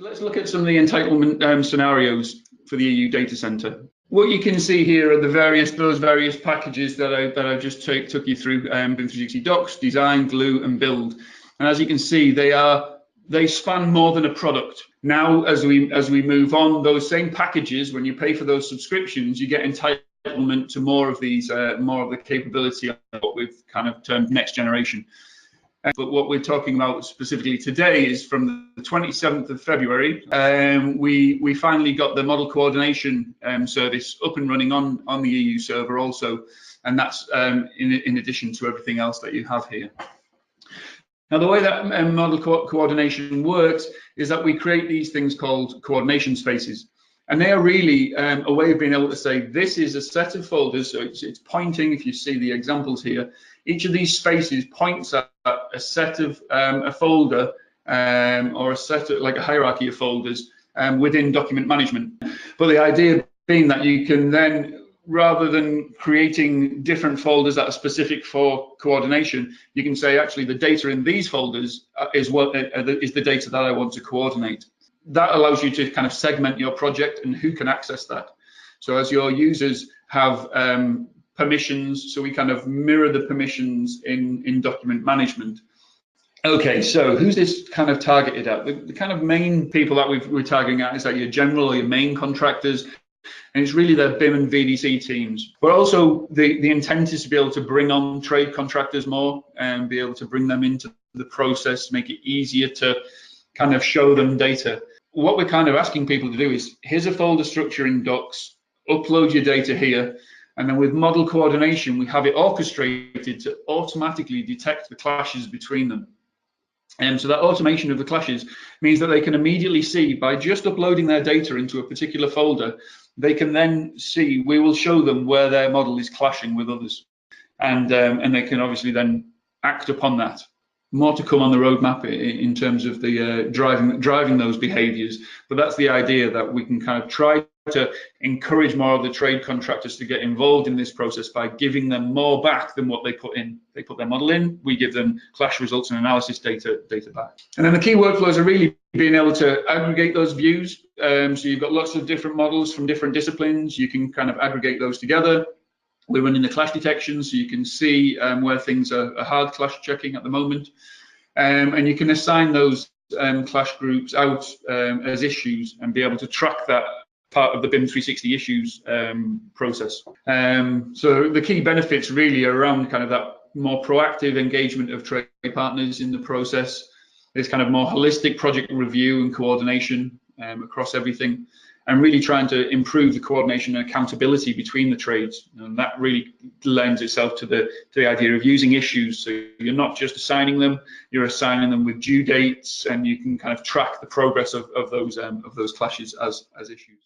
Let's look at some of the entitlement scenarios for the EU data center. What you can see here are those various packages that I just took you through: BIM 360 Docs, Design, Glue, and Build. And as you can see, they span more than a product. Now, as we move on, those same packages, when you pay for those subscriptions, you get entitlement to more of these, more of the capability of what we've kind of termed next generation. But what we're talking about specifically today is from the 27th of February, we finally got the model coordination service up and running on the EU server also, and that's in addition to everything else that you have here. Now, the way that model coordination works is that we create these things called coordination spaces. And they are really a way of being able to say, this is a set of folders. So it's pointing, if you see the examples here, each of these spaces points at a set of a folder or a set of, like a hierarchy of folders within document management. But the idea being that you can then, rather than creating different folders that are specific for coordination, you can say, actually, the data in these folders is the data that I want to coordinate. That allows you to kind of segment your project and who can access that. So as your users have permissions, so we kind of mirror the permissions in document management. Okay, so who's this kind of targeted at? The kind of main people that we're targeting at is that your general or your main contractors, and it's really their BIM and VDC teams. But also the intent is to be able to bring on trade contractors more and be able to bring them into the process, make it easier to kind of show them data. What we're kind of asking people to do is, here's a folder structure in Docs, upload your data here, and then with model coordination, we have it orchestrated to automatically detect the clashes between them. And so that automation of the clashes means that they can immediately see, by just uploading their data into a particular folder, they can then see, we will show them where their model is clashing with others. And they can obviously then act upon that. More to come on the roadmap in terms of the driving those behaviors. But that's the idea, that we can kind of try to encourage more of the trade contractors to get involved in this process by giving them more back than what they put in. They put their model in, we give them clash results and analysis data back. And then the key workflows are really being able to aggregate those views. So you've got lots of different models from different disciplines. You can kind of aggregate those together. We're running the clash detection, so you can see where things are hard clash checking at the moment. And you can assign those clash groups out as issues and be able to track that part of the BIM 360 issues process. So the key benefits really are around kind of that more proactive engagement of trade partners in the process. There's kind of more holistic project review and coordination across everything, and really trying to improve the coordination and accountability between the trades. And that really lends itself to the idea of using issues. So you're not just assigning them, you're assigning them with due dates, and you can kind of track the progress of those clashes as issues.